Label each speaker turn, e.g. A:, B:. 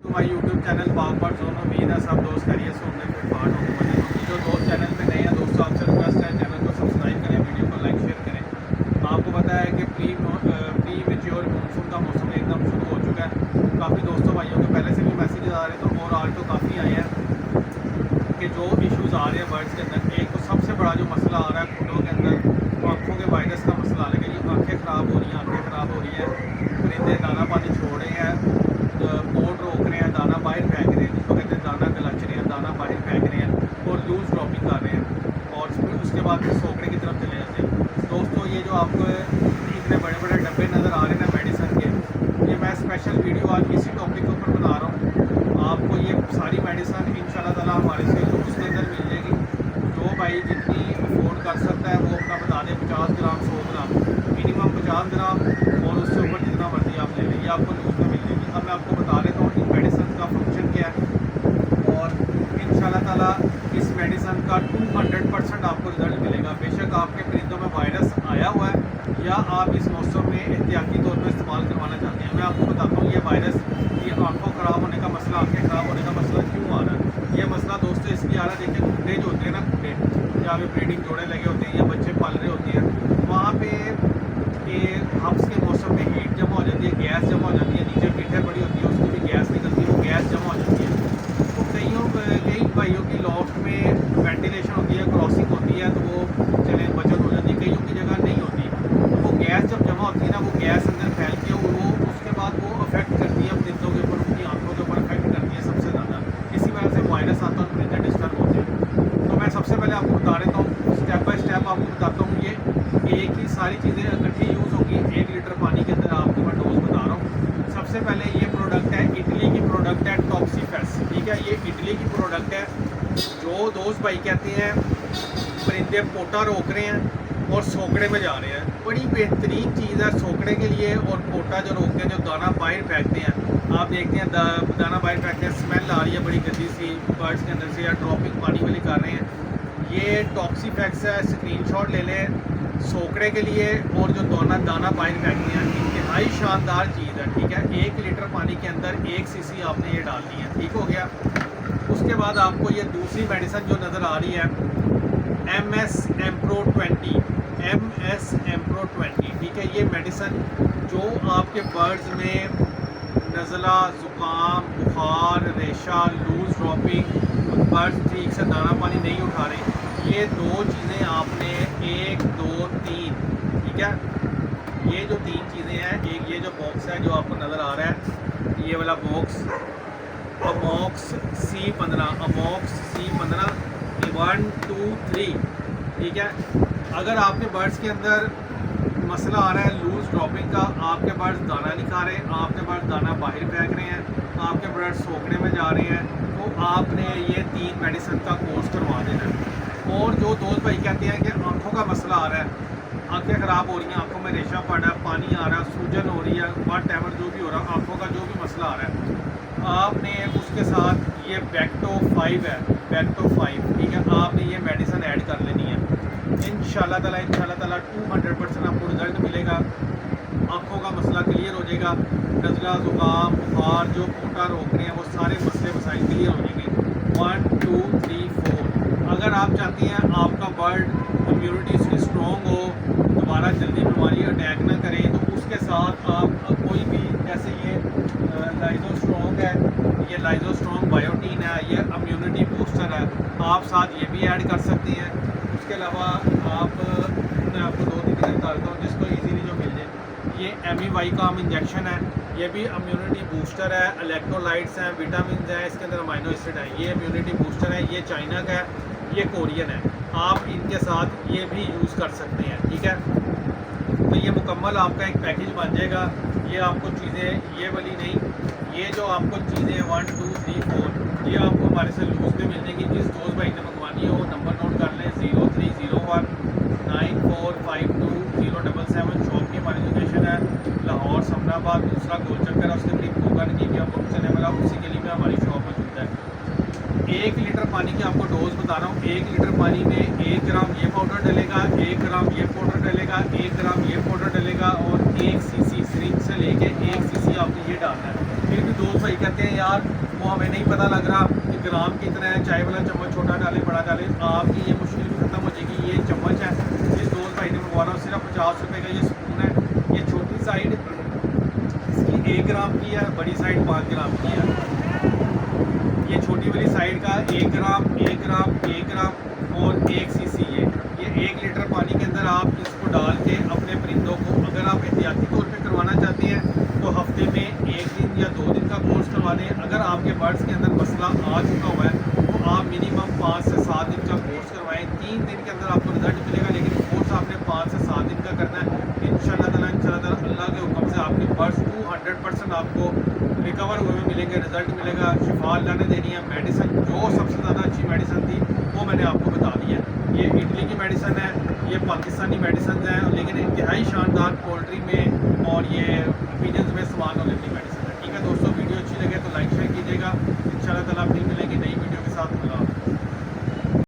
A: तो हमारे YouTube channel बागबार zone उम्मीद है सब दोस्त खैरियत से होंगे। फिर बात होगी जो दोस्त चैनल पे नए हैं दोस्तों, आपसे रिक्वेस्ट है चैनल को सब्सक्राइब करें, वीडियो को लाइक शेयर करें। आपको पता है कि प्री मेच्योर मानसून का मौसम एकदम शुरू हो चुका है। काफ़ी दोस्तों भाइयों के पहले से भी मैसेज आ रहे थे और आज तो काफ़ी आए हैं कि जो इश्यूज़ आ रहे हैं बर्ड्स के अंदर। एक तो सबसे बड़ा जो मसला आ रहा है फूलों के अंदर आँखों के वायरस का मसला आ रहा है। ये आँखें ख़राब हो रही हैं, आँखें ख़राब हो रही हैं, परिंदे दाना पानी छोड़ रहे हैं, पोट रोक रहे हैं, दाना बाहर फेंक रहे हैं, जिसको कहते हैं दाना गलच रहे हैं, दाना बाहर फेंक रहे हैं और लूज ड्रॉपिंग कर रहे हैं और फिर उसके बाद फिर सोखड़े की तरफ चले जाते हैं। दोस्तों ये जो आपको इतने बड़े बड़े डब्बे नज़र आ रहे हैं ना मेडिसिन के, ये मैं स्पेशल वीडियो आज इसी टॉपिक के ऊपर बना रहा हूँ। आपको ये सारी मेडिसिन इंशाल्लाह ताला हमारे से उसके अंदर मिल जाएगी। जो भाई जितनी अफोर्ड कर सकता है वो अपना बता दें, 50 ग्राम 100 ग्राम मिनिमम 50 ग्राम और उससे ऊपर जितना मर्जी आप ले लें, ये आपको लूज में मिल जाएगी। अब मैं आपको बता देता हूँ इन मेडिसिन का फंक्शन क्या है और इंशाल्लाह ताला इस मेडिसिन का 200% आपको रिजल्ट मिलेगा। बेशक आपके परिंदों में वायरस आया हुआ है या आप इस मौसम में एहतियाती तौर पर इस्तेमाल करवाना चाहते हैं। मैं आपको बताता हूँ ये वायरस, ये आँखों ख़राब होने का मसला, आँखें ख़राब होने का मसला क्यों आ रहा है। ये मसला दोस्तों इसलिए आ रहा है, देखिए कुत्ते जो होते हैं ना, कुत्ते जहाँ पे ब्रीडिंग जोड़े लगे होते हैं या बच्चे पाल रहे होते हैं, वहाँ पे ये हब्स के मौसम में हीट जमा हो जाती है, गैस जमा हो जाती है, नीचे पीठे पड़ी होती है, उसकी भी गैस निकलती है, वो गैस जमा हो जाती है। तो कई भाइयों की लॉफ्ट में वेंटिलेशन होती है, क्रॉसिंग होती है, तो वो चले बचत हो जाती है, कईयों की जगह नहीं होती। तो वो गैस जब जमा होती है ना, वो गैस अंदर फैल के वो उसके बाद वो अफेक्ट करती है परिंदों के ऊपर, उनकी आँखों के ऊपर अफेक्ट करती है सबसे ज़्यादा। इसी वजह से वायरस आता है और परिंदे डिस्टर्ब होते हैं। तो मैं सबसे पहले आपको बता देता हूँ, स्टेप बाय स्टेप आपको बताता हूँ। ये एक ही सारी चीज़ें इकट्ठी यूज़ होगी 1 लीटर पानी के अंदर, आपको मैं डोज बता रहा हूँ। सबसे पहले ये प्रोडक्ट है, इटली की प्रोडक्ट है टॉक्सीफेस, ठीक है। ये इटली की प्रोडक्ट है। जो दोस्त भाई कहते हैं परिंदे पोटा रोक रहे हैं और सोकड़े में जा रहे हैं, बड़ी बेहतरीन चीज़ है सोकड़े के लिए। और पोटा जो रोकते हैं, जो दाना बाहर फेंकते हैं, आप देखते हैं दाना बाहर फेंकते हैं, स्मेल आ रही है बड़ी गंदी सी बर्ड्स के अंदर से, या ड्रॉपिंग पानी वाली कर रहे हैं। ये टॉक्सीफेक्स है, स्क्रीनशॉट ले लें सोकड़े के लिए। और जो दाना बाहर फेंकते हैं, इंतहाई शानदार चीज़ है, ठीक है। 1 लीटर पानी के अंदर 1 सीसी आपने ये डालनी है, ठीक हो गया। उसके बाद आपको ये दूसरी मेडिसिन जो नज़र आ रही है MS Empro 20, MS Empro 20, ठीक है। ये मेडिसिन जो आपके बर्ड्स में नज़ला, ज़ुकाम, बुखार, रेशा, लूज ड्रॉपिंग, बर्ड्स ठीक से दाना पानी नहीं उठा रहे, ये 2 चीज़ें आपने 1 2 3, ठीक है। ये जो 3 चीज़ें हैं, एक ये जो बॉक्स है जो आपको नज़र आ रहा है, ये वाला बॉक्स अमॉक्स C15, अमॉक्स C15, 1 2 3, ठीक है। अगर आपके बर्ड्स के अंदर मसला आ रहा है लूज ड्रॉपिंग का, आपके बर्ड्स दाना नहीं खा रहे, आपके बर्ड्स दाना बाहर फेंक रहे हैं, आपके बर्ड्स सोखने में जा रहे हैं, तो आपने ये 3 मेडिसिन का कोर्स करवा देना है। और जो दोस्त भाई कहते हैं कि आँखों का मसला आ रहा है, आंखें ख़राब हो रही हैं, आंखों में रेशा पड़ रहा है, पानी आ रहा है, सूजन हो रही है, वट एवर जो भी हो रहा है, आँखों का जो भी मसला आ रहा है, आपने उसके साथ ये बैक्टो 5 है, बैक्टो 5, ठीक है। आपने ये मेडिसिन ऐड कर लेनी है। इंशाल्लाह ताला 200% आपको रिज़ल्ट मिलेगा। आँखों का मसला क्लियर हो जाएगा, नज़ला, ज़ुकाम, बुखार, जो पोटा रोक रहे हैं, वो सारे मसले मसाइल क्लियर हो जाएंगे। 1 2 3 4। अगर आप चाहती हैं आपका बर्ड इम्यूनिटी उसकी स्ट्रॉन्ग हो, दोबारा जल्दी बीमारी अटैक ना करे, तो उसके साथ आप कोई भी, जैसे ये लाइजो स्ट्रॉन्ग है, ये लाइजो स्ट्रॉन्ग बायोटीन है, ये इम्यूनिटी बूस्टर है, आप साथ ये भी ऐड कर सकती हैं। उसके अलावा मैं आपको 2-3 चीज़ें बताता हूँ जिसको इजीली जो मिल जाए। ये एमीवाइकाम इंजेक्शन है, ये भी इम्यूनिटी बूस्टर है, इलेक्ट्रोलाइट्स हैं, विटामिन हैं, इसके अंदर अमाइनो एसिड है, ये इम्यूनिटी बूस्टर है। ये चाइना का है, ये कोरियन है, आप इनके साथ ये भी यूज़ कर सकते हैं, ठीक है। तो ये मुकम्मल आपका एक पैकेज बन जाएगा। ये आपको चीज़ें ये वाली नहीं, ये जो आपको चीज़ें 1 2 3 4 ये आपको हमारे से लूज में मिल जाएगी। जिस दोस्त भाई ने मंगवानी हो नंबर नोट कर लें, 0301 9452 077। शॉप की हमारी लोकेशन है लाहौर समनाबाद, दूसरा गोल चक्कर है, उसके करीब होगा नहीं आपको चलने वाला, उसी गली में हमारी शॉप मौजूद है। 1 लीटर पानी की आपको डोज बता रहा हूँ। 1 लीटर पानी में 1 ग्राम ये पाउडर डलेगा, 1 ग्राम ये पाउडर डलेगा, 1 ग्राम ये पाउडर डलेगा और 1 सीसी सिरिंज से लेके 1 सीसी आपने ये डालना है। फिर भी दोस्त भाई कहते हैं यार बार वो हमें नहीं पता लग रहा कि ग्राम कितना है, चाय वाला चम्मच छोटा डाले बड़ा डाले, आपकी ये मुश्किल भी खत्म हो जाएगी। ये चम्मच है, ये दोस्त भाई ने मंगवाना, सिर्फ 50 रुपये का ये स्पून है। ये छोटी साइड इसकी 1 ग्राम की है, बड़ी साइड 5 ग्राम की है। ये छोटी वाली साइड का 1 ग्राम 1 ग्राम 1 ग्राम और 1 सीसी ये 1 लीटर पानी के अंदर आप इसको डाल के अपने परिंदों को, अगर आप एहतियाती तौर पे करवाना चाहते हैं तो हफ्ते में 1 दिन या 2 दिन का कोर्स करवा लें। अगर आपके बर्ड्स के अंदर मसला आ चुका हुआ है तो आप मिनिमम 5 से 7 दिन का कोर्स करवाएं। 3 दिन के अंदर आपको रिजल्ट मिलेगा, लेकिन कोर्स आपने 5 से 7 दिन का करना है। इंशाल्लाह ताला अल्लाह के हुक्म से आपके बर्ड्स 200% आपको रिकवर हुए मिलेंगे, रिजल्ट मिलेगा। शिफा अल्लाह ने देनी है। मेडिसिन जो सबसे ज़्यादा अच्छी मेडिसिन थी वो मैंने आपको बता दी है। ये इटली की मेडिसिन है, ये पाकिस्तानी मेडिसिन है, लेकिन इंतहाई शानदार पोल्ट्री में और ये